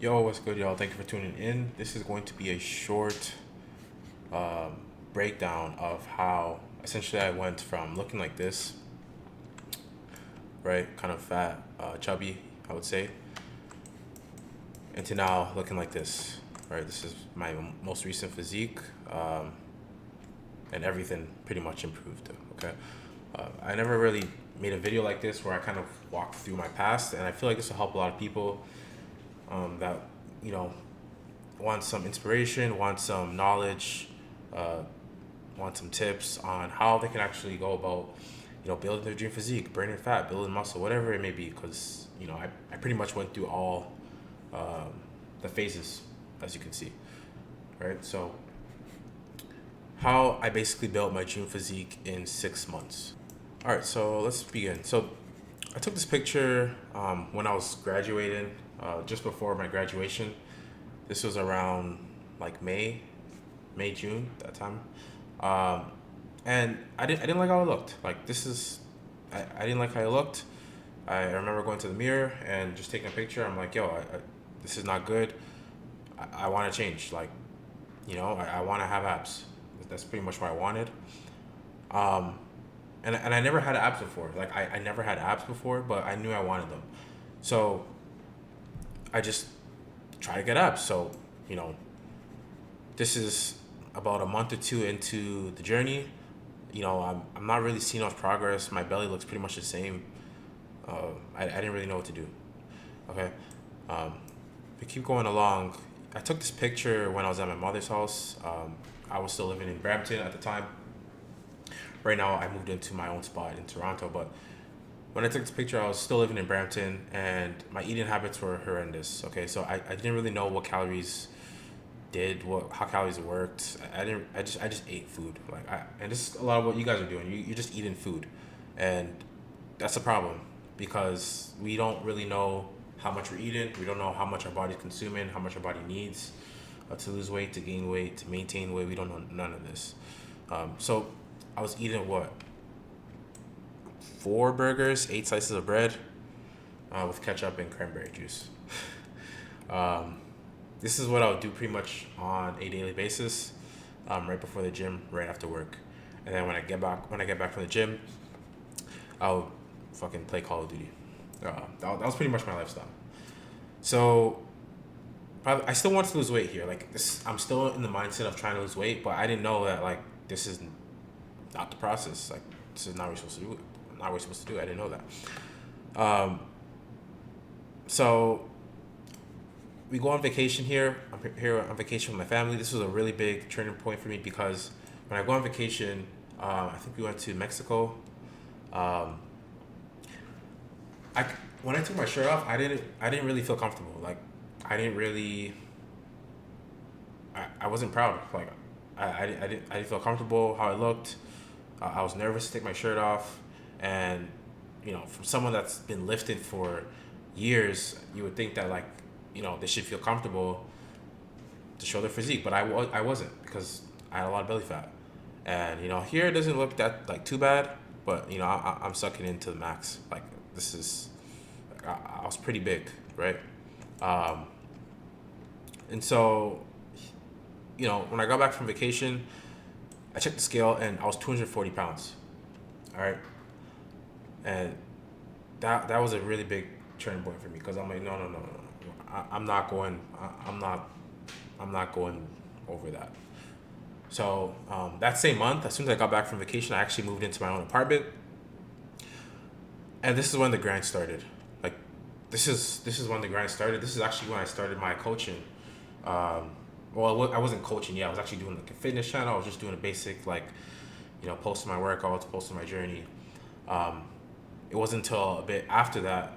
Yo, what's good, y'all? Thank you for tuning in. This is going to be a short um, breakdown of how essentially I went from looking like this, right, kind of fat, chubby, I would say, into now looking like this, right? This is my most recent physique, and everything pretty much improved. Okay, I never really made a video like this where I kind of walked through my past, and I feel like this will help a lot of people that you know want some inspiration, want some knowledge, uh, want some tips on how they can actually go about, building their dream physique, burning fat, building muscle, whatever it may be. Because I pretty much went through all um, the phases, as you can see, right? So how I basically built my dream physique in 6 months. All right, so let's begin. So I took this picture when I was graduating, just before my graduation. This was around like June that time, um, and I didn't like how it looked. Like I didn't like how it looked. I remember going to the mirror and just taking a picture. I'm like, yo, this is not good. I want to change. Like, I want to have abs. That's pretty much what I wanted. Um, and I never had abs before. Like I never had abs before, but I knew I wanted them. So I just try to get abs. So, you know, this is about a month or two into the journey. I'm not really seeing much progress. My belly looks pretty much the same. I didn't really know what to do. Okay. Um, we keep going along. I took this picture when I was at my mother's house. I was still living in Brampton at the time. Right now, I moved into my own spot in Toronto, but when I took this picture, I was still living in Brampton, and my eating habits were horrendous. Okay, so I didn't really know what calories did, what how calories worked. I didn't. I just ate food. And this is a lot of what you guys are doing. You're just eating food, and that's a problem because we don't really know how much we're eating. We don't know how much our body's consuming, how much our body needs to lose weight, to gain weight, to maintain weight. We don't know none of this. So I was eating what, 4 burgers, 8 slices of bread, with ketchup and cranberry juice. Um, this is what I would do pretty much on a daily basis, right before the gym, right after work, and then when I get back from the gym, I would fucking play Call of Duty. That was pretty much my lifestyle. So I still want to lose weight here. Like this, I'm still in the mindset of trying to lose weight, but I didn't know that like this is not the process. Like this is not what we're supposed to do. Not what we're supposed to do. I didn't know that. So we go on vacation here. I'm here on vacation with my family. This was a really big turning point for me because when I go on vacation, I think we went to Mexico. Um, I when I took my shirt off, I didn't really feel comfortable. Like I didn't really I wasn't proud. Like I didn't feel comfortable how it looked. I was nervous to take my shirt off, and from someone that's been lifting for years, you would think that like they should feel comfortable to show their physique, but I wasn't because I had a lot of belly fat, and here it doesn't look that like too bad, but I'm sucking into the max. Like this is I was pretty big, right? Um, and so when I got back from vacation, I checked the scale and I was 240 pounds. All right, and that was a really big turning point for me because I'm like, no, no, no, no, no. I'm not going. I'm not going over that. So that same month, as soon as I got back from vacation, I actually moved into my own apartment, and this is when the grind started. Like, this is when the grind started. This is actually when I started my coaching. Um, well, I wasn't coaching yet. I was actually doing like a fitness channel. I was just doing a basic like, posting my workouts, posting my journey. Um, it wasn't until a bit after that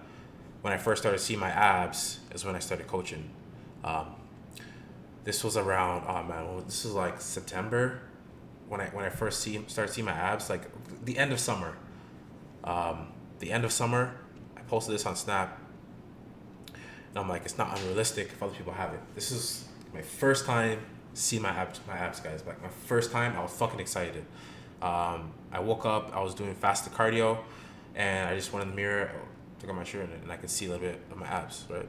when I first started seeing my abs is when I started coaching. Um, this was around this was like September when I first started seeing my abs, like the end of summer. The end of summer, I posted this on Snap, and I'm like, it's not unrealistic if other people have it. This is my first time seeing my abs, guys. Like my first time, I was fucking excited. I woke up, I was doing fasted cardio, and I just went in the mirror, took out my shirt, and I could see a little bit of my abs, right?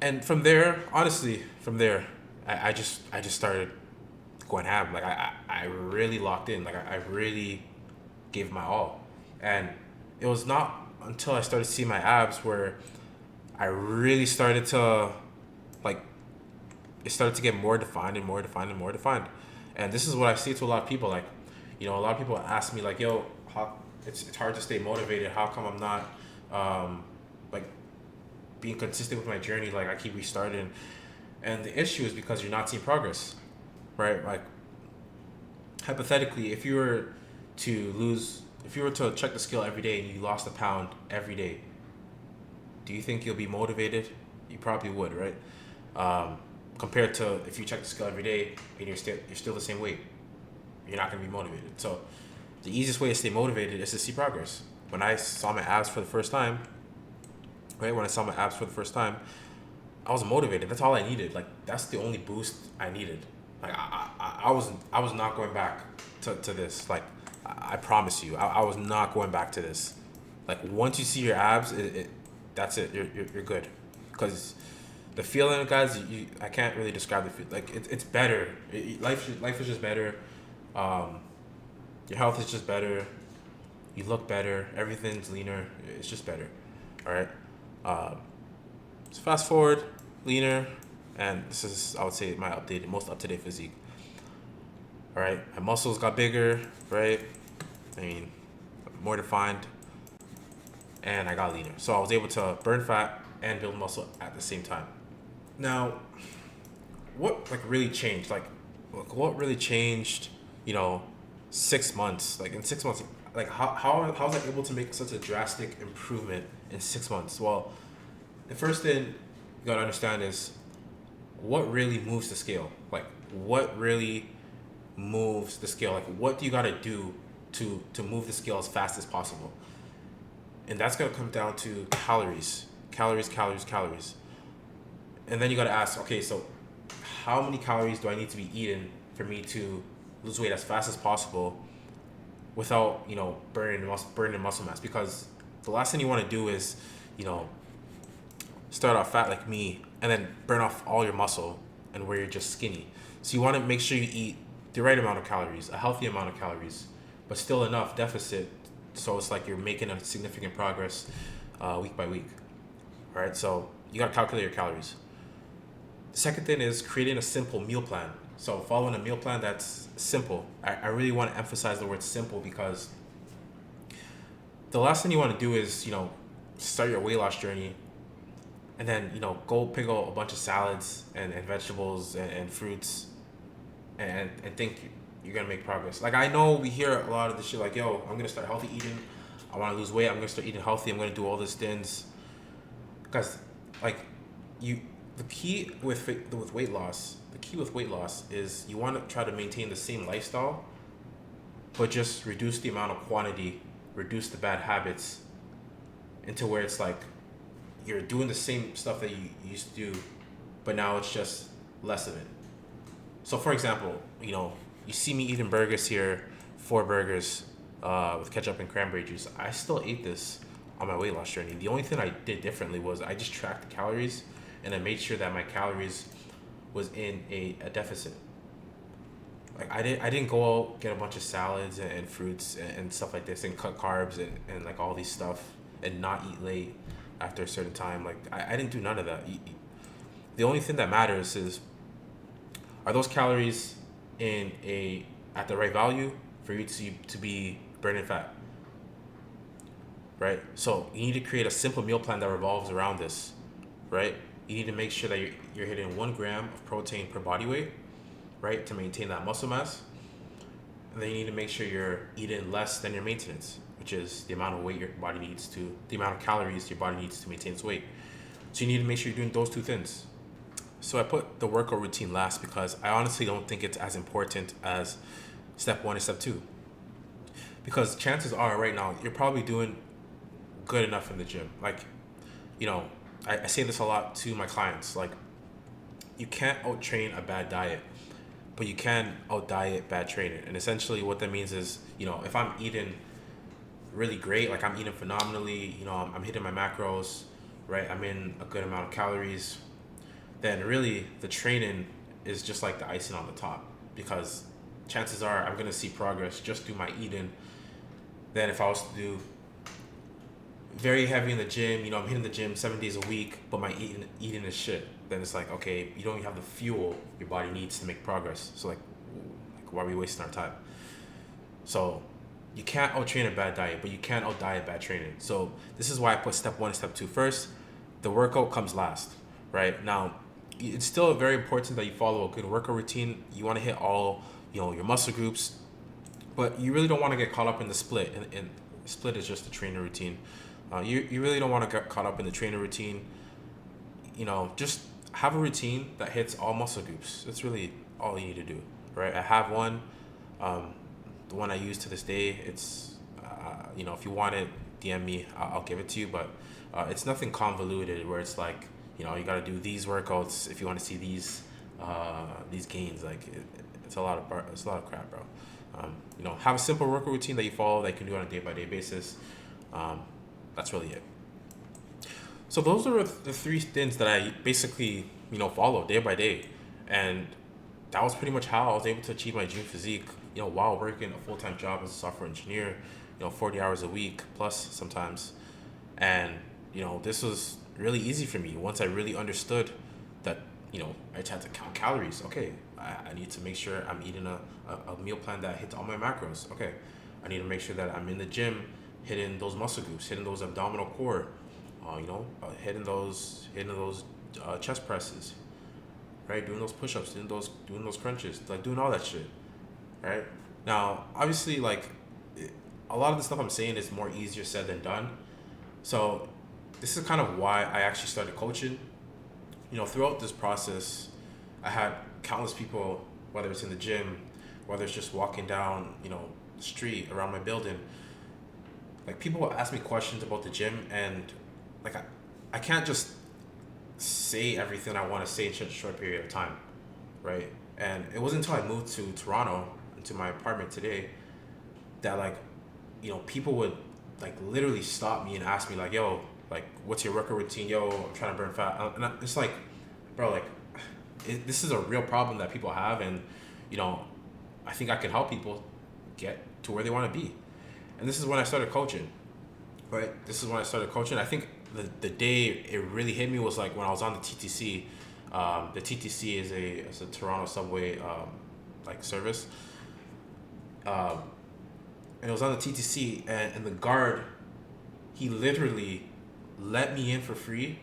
And from there, honestly, I just started going ham. Like I really locked in. Like I really gave my all. And it was not until I started seeing my abs where I really started to like it started to get more defined and more defined and more defined. And this is what I say to a lot of people. Like, a lot of people ask me like, "Yo, how it's hard to stay motivated. How come I'm not like being consistent with my journey? Like I keep restarting." And the issue is because you're not seeing progress, right? Like hypothetically, if you were to check the scale every day and you lost a pound every day, do you think you'll be motivated? You probably would, right? Compared to if you check the scale every day and you're still the same weight, you're not gonna be motivated. So the easiest way to stay motivated is to see progress. When I saw my abs for the first time, right? When I saw my abs for the first time, I was motivated. That's all I needed. Like that's the only boost I needed. Like I was not going back to this. Like I promise you, I was not going back to this. Like once you see your abs, that's it. You're good, because the feeling, guys, I can't really describe the feel. Like it's better. Life is just better. Um, your health is just better. You look better. Everything's leaner. It's just better. All right. Um, so fast forward, leaner, and this is, I would say, my most up to date physique. All right, my muscles got bigger, right? I mean, more defined, and I got leaner. So I was able to burn fat and build muscle at the same time. Now, what really changed? Like what really changed? You know, 6 months. Like in 6 months, like how was I able to make such a drastic improvement in 6 months? Well, the first thing you gotta understand is what really moves the scale. Like what really moves the scale. Like what do you gotta do to move the scale as fast as possible? And that's gonna come down to calories, calories, calories, calories. And then you gotta ask, okay, so how many calories do I need to be eating for me to lose weight as fast as possible without burning muscle mass? Because the last thing you want to do is you know start off fat like me and then burn off all your muscle and where you're just skinny. So you want to make sure you eat the right amount of calories, a healthy amount of calories, but still enough deficit so it's like you're making a significant progress week by week. All right, so you got to calculate your calories. The second thing is creating a simple meal plan. So following a meal plan that's simple. I really want to emphasize the word simple, because the last thing you want to do is, start your weight loss journey and then, go pick out a bunch of salads and vegetables and fruits and think you're going to make progress. Like, I know we hear a lot of this shit like, yo, I'm going to start healthy eating. I want to lose weight. I'm going to start eating healthy. I'm going to do all these things. Guys, like, the key with weight loss, is you want to try to maintain the same lifestyle, but just reduce the amount of quantity, reduce the bad habits, into where it's like you're doing the same stuff that you used to do, but now it's just less of it. So, for example, you see me eating burgers here, 4 burgers with ketchup and cranberry juice. I still ate this on my weight loss journey. The only thing I did differently was I just tracked the calories and I made sure that my calories was in a deficit. Like I didn't go out get a bunch of salads and fruits and stuff like this and cut carbs and like all these stuff and not eat late after a certain time. Like I didn't do none of that. The only thing that matters is, are those calories at the right value for you to be burning fat, right? So you need to create a simple meal plan that revolves around this, right? You need to make sure that you're hitting 1 gram of protein per body weight, right, to maintain that muscle mass. And then you need to make sure you're eating less than your maintenance, which is the amount of the amount of calories your body needs to maintain its weight. So you need to make sure you're doing those 2 things. So I put the workout routine last because I honestly don't think it's as important as step 1 and step 2. Because chances are right now you're probably doing good enough in the gym. Like, I say this a lot to my clients. Like, you can't out-train a bad diet, but you can out-diet bad training. And essentially what that means is, if I'm eating really great, like I'm eating phenomenally, I'm hitting my macros, right? I'm in a good amount of calories, then really the training is just like the icing on the top, because chances are I'm gonna see progress just through my eating. Then if I was to do very heavy in the gym, I'm hitting the gym 7 days a week, but my eating is shit. Then it's like, okay, you don't even have the fuel your body needs to make progress. So like why are we wasting our time? So you can't out train a bad diet, but you can't out diet bad training. So this is why I put step one and step two first. The workout comes last, right? Now, it's still very important that you follow a good workout routine. You want to hit all, your muscle groups, but you really don't want to get caught up in the split. And split is just the trainer routine. You really don't want to get caught up in the trainer routine. Just have a routine that hits all muscle groups. That's really all you need to do, right? I have one. The one I use to this day, it's, if you want it, DM me, I'll give it to you, but it's nothing convoluted where it's like, you got to do these workouts if you want to see these gains. Like it's a lot of crap, bro. Have a simple workout routine that you follow that you can do on a day-by-day basis. That's really it. So those are the three things that I basically, follow day by day. And that was pretty much how I was able to achieve my dream physique, while working a full-time job as a software engineer, 40 hours a week plus sometimes. And, this was really easy for me once I really understood that, I just had to count calories. Okay, I need to make sure I'm eating a meal plan that hits all my macros. Okay, I need to make sure that I'm in the gym hitting those muscle groups, hitting those abdominal core, hitting those chest presses, right? Doing those push-ups, doing those crunches, like doing all that shit, right? Now, obviously, like a lot of the stuff I'm saying is more easier said than done. So this is kind of why I actually started coaching. Throughout this process, I had countless people, whether it's in the gym, whether it's just walking down, the street around my building. Like people will ask me questions about the gym, and like I can't just say everything I want to say in such a short period of time, right? And it wasn't until I moved to Toronto, into my apartment today, that like, people would like literally stop me and ask me like, yo, like, what's your workout routine? Yo, I'm trying to burn fat. It's like, bro, like, this is a real problem that people have, and I think I can help people get to where they want to be. And this is when I started coaching, right? I think the day it really hit me was like when I was on the TTC. The TTC is a Toronto subway like service. And it was on the TTC, and the guard, he literally let me in for free.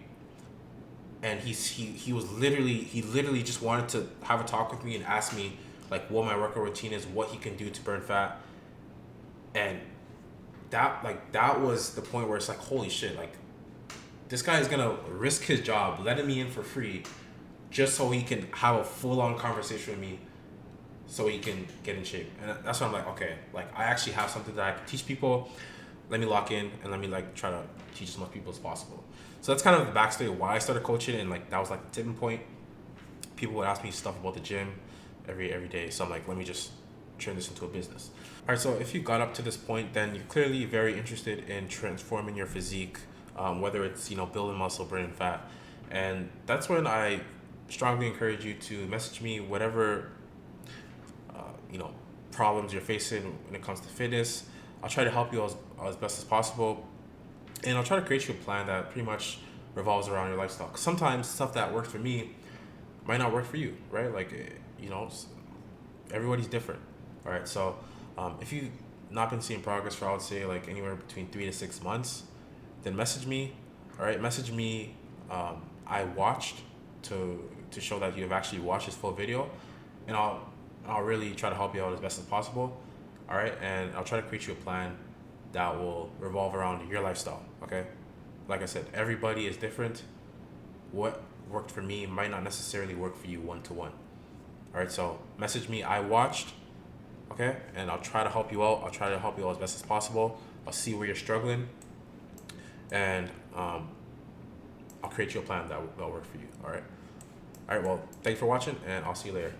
And he literally just wanted to have a talk with me and ask me like what my workout routine is, what he can do to burn fat. And that was the point where it's like, holy shit, like this guy is gonna risk his job letting me in for free just so he can have a full-on conversation with me, so he can get in shape. And that's when I'm like, okay, like I actually have something that I can teach people. Let me lock in and let me like try to teach as much people as possible. So that's kind of the backstory of why I started coaching, and like that was like the tipping point. People would ask me stuff about the gym every day, so I'm like, let me just turn this into a business. All right, so if you got up to this point, then you're clearly very interested in transforming your physique, whether it's building muscle, burning fat, and that's when I strongly encourage you to message me whatever problems you're facing when it comes to fitness. I'll try to help you as best as possible, and I'll try to create you a plan that pretty much revolves around your lifestyle. 'Cause sometimes stuff that works for me might not work for you, right? Like everybody's different. All right, so if you've not been seeing progress for, I would say, like anywhere between 3 to 6 months, then message me. All right, message me. I watched to show that you have actually watched this full video, and I'll really try to help you out as best as possible. All right, and I'll try to create you a plan that will revolve around your lifestyle. Okay, like I said, everybody is different. What worked for me might not necessarily work for you one-to-one. All right, so message me. I watched. Okay, and I'll try to help you out. I'll try to help you out as best as possible. I'll see where you're struggling, and I'll create you a plan that will work for you. All right. Well, thanks for watching, and I'll see you later.